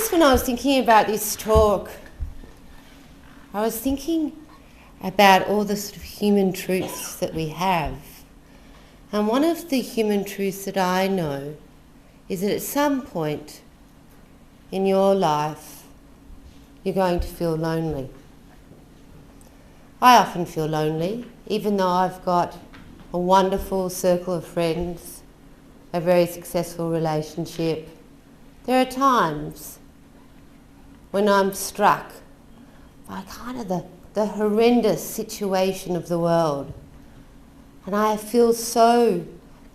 Just when I was thinking about this talk, I was thinking about all the sort of human truths that we have. And one of the human truths that I know is that at some point in your life, you're going to feel lonely. I often feel lonely, even though I've got a wonderful circle of friends, a very successful relationship. There are times when I'm struck by kind of the horrendous situation of the world, and I feel so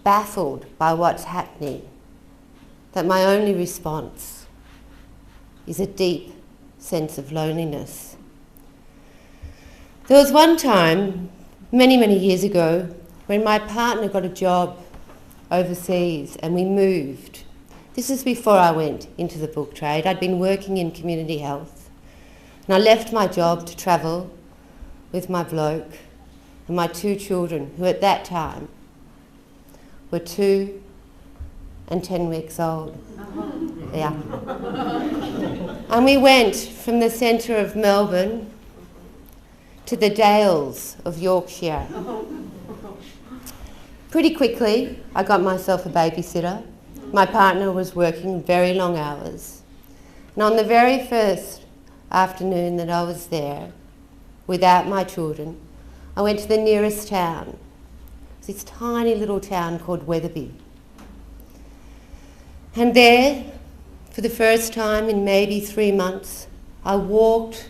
baffled by what's happening that my only response is a deep sense of loneliness. There was one time, many, many years ago, when my partner got a job overseas and we moved. This was before I went into the book trade. I'd been working in community health, and I left my job to travel with my bloke and my 2 children, who at that time were 2 and 10 weeks old. Yeah. And we went from the centre of Melbourne to the Dales of Yorkshire. Pretty quickly, I got myself a babysitter. My partner was working very long hours. And on the very first afternoon that I was there, without my children, I went to the nearest town. It's this tiny little town called Wetherby. And there, for the first time in maybe 3 months, I walked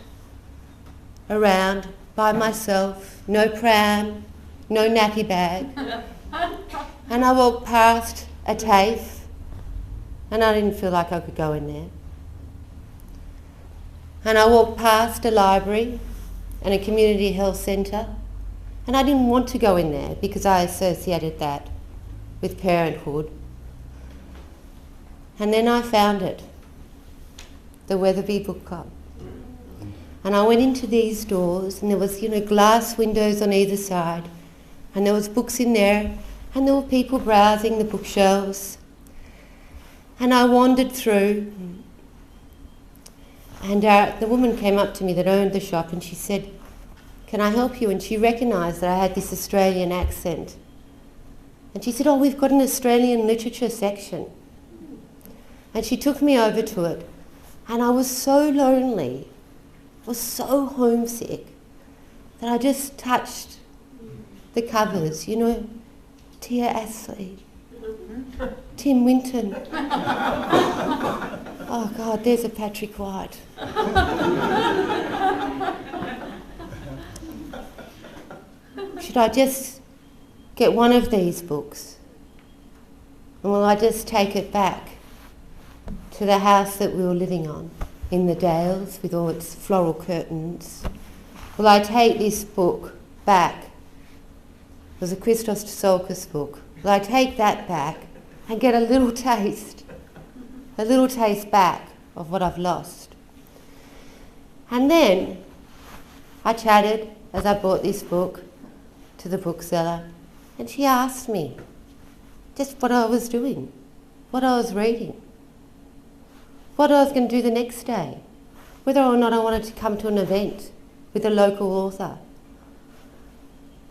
around by myself, no pram, no nappy bag. And I walked past a TAFE, and I didn't feel like I could go in there. And I walked past a library and a community health centre, and I didn't want to go in there because I associated that with parenthood. And then I found it, the Wetherby Book Club. And I went into these doors, and there was, glass windows on either side, and there was books in there, and there were people browsing the bookshelves. And I wandered through, and the woman came up to me that owned the shop, and she said, "Can I help you?" And she recognised that I had this Australian accent. And she said, "Oh, we've got an Australian literature section." And she took me over to it, and I was so lonely, was so homesick, that I just touched the covers, Tia Astley, Tim Winton. Oh God, there's a Patrick White. Should I just get one of these books? And will I just take it back to the house that we were living on in the Dales with all its floral curtains? Will I take this book back? It was a Christos Tsolkas book. Will I take that back and get a little taste back of what I've lost? And then I chatted, as I bought this book, to the bookseller, and she asked me just what I was doing, what I was reading, what I was going to do the next day, whether or not I wanted to come to an event with a local author.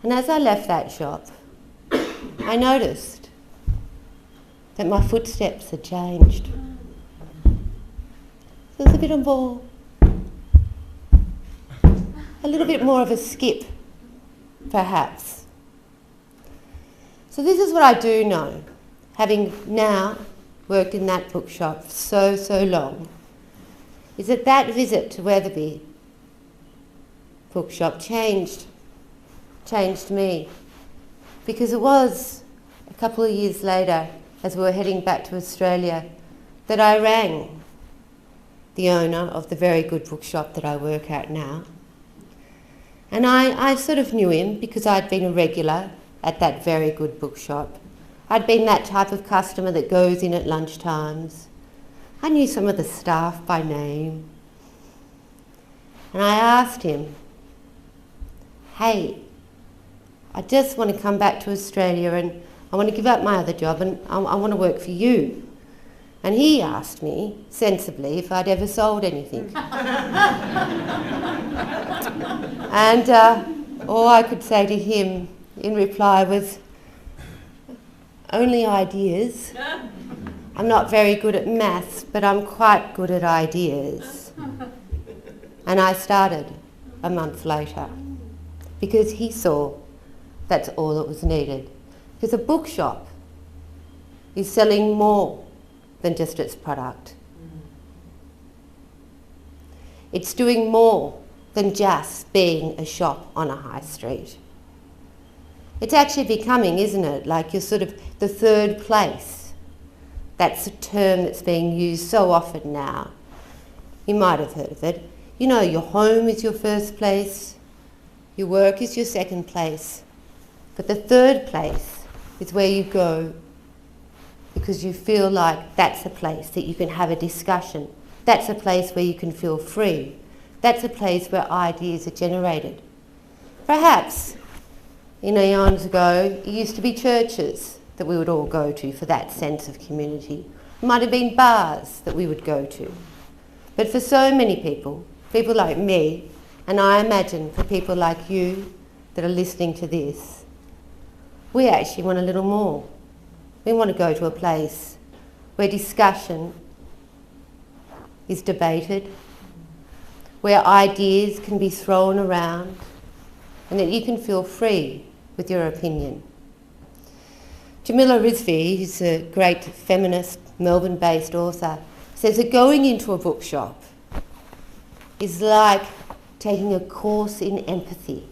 And as I left that shop, I noticed that my footsteps had changed. There was a bit more, a little bit more of a skip, perhaps. So this is what I do know, having now worked in that bookshop for so long, is that visit to Wetherby bookshop changed me, because it was a couple of years later, as we were heading back to Australia, that I rang the owner of the very good bookshop that I work at now. And I sort of knew him because I'd been a regular at that very good bookshop. I'd been that type of customer that goes in at lunchtimes. I knew some of the staff by name. And I asked him, "Hey, I just want to come back to Australia and I want to give up my other job and I want to work for you. And he asked me, sensibly, if I'd ever sold anything. And all I could say to him in reply was, only ideas. I'm not very good at maths, but I'm quite good at ideas. And I started a month later because he saw that's all that was needed. Because a bookshop is selling more than just its product. It's doing more than just being a shop on a high street. It's actually becoming, isn't it, like you're sort of the third place. That's a term that's being used so often now. You might have heard of it. You know, your home is your first place, your work is your second place, but the third place is where you go because you feel like that's a place that you can have a discussion. That's a place where you can feel free. That's a place where ideas are generated. Perhaps, eons ago, it used to be churches that we would all go to for that sense of community. It might have been bars that we would go to. But for so many people like me, and I imagine for people like you that are listening to this, we actually want a little more. We want to go to a place where discussion is debated, where ideas can be thrown around, and that you can feel free with your opinion. Jamila Rizvi, who's a great feminist, Melbourne-based author, says that going into a bookshop is like taking a course in empathy,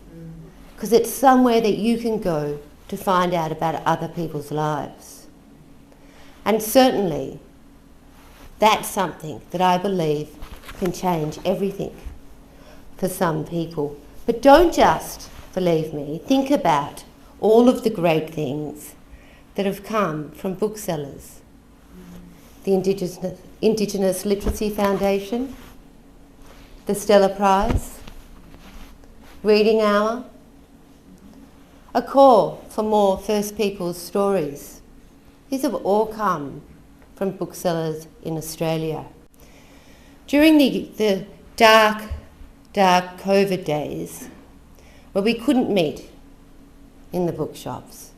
because it's somewhere that you can go to find out about other people's lives. And certainly, that's something that I believe can change everything for some people. But don't just believe me, think about all of the great things that have come from booksellers. The Indigenous Literacy Foundation, the Stella Prize, Reading Hour, a call for more First Peoples stories. These have all come from booksellers in Australia. During the dark COVID days, where we couldn't meet in the bookshops,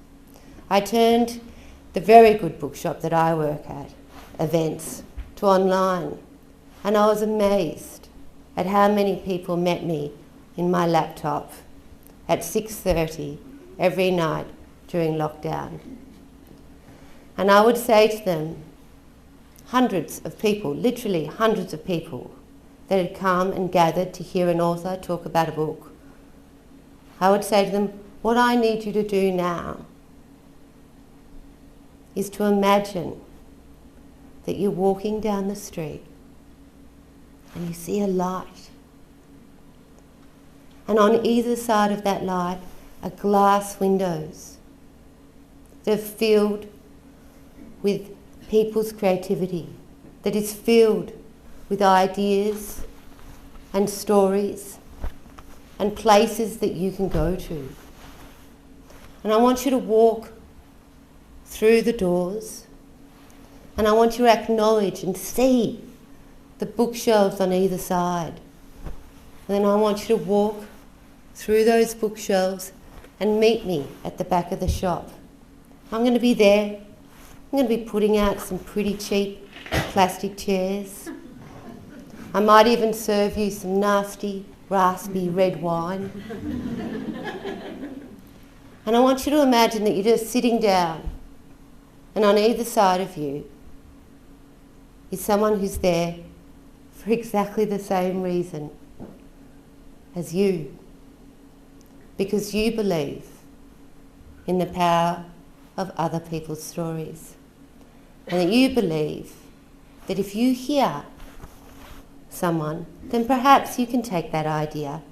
I turned the very good bookshop that I work at, events, to online. And I was amazed at how many people met me in my laptop at 6:30 every night during lockdown. And I would say to them, hundreds of people, literally hundreds of people, that had come and gathered to hear an author talk about a book. I would say to them, what I need you to do now is to imagine that you're walking down the street and you see a light. And on either side of that light are glass windows. They're filled with people's creativity, that is filled with ideas and stories and places that you can go to. And I want you to walk through the doors, and I want you to acknowledge and see the bookshelves on either side. And then I want you to walk through those bookshelves and meet me at the back of the shop. I'm going to be there. I'm going to be putting out some pretty cheap plastic chairs. I might even serve you some nasty, raspy red wine. And I want you to imagine that you're just sitting down, and on either side of you is someone who's there for exactly the same reason as you. Because you believe in the power of other people's stories. And that you believe that if you hear someone, then perhaps you can take that idea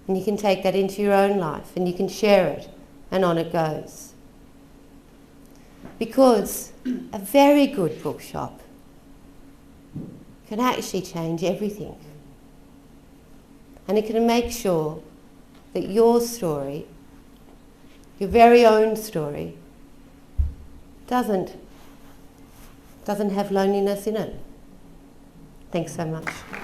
and you can take that into your own life and you can share it, and on it goes. Because a very good bookshop can actually change everything. And it can make sure that your story, your very own story, doesn't doesn't have loneliness in it. Thanks so much.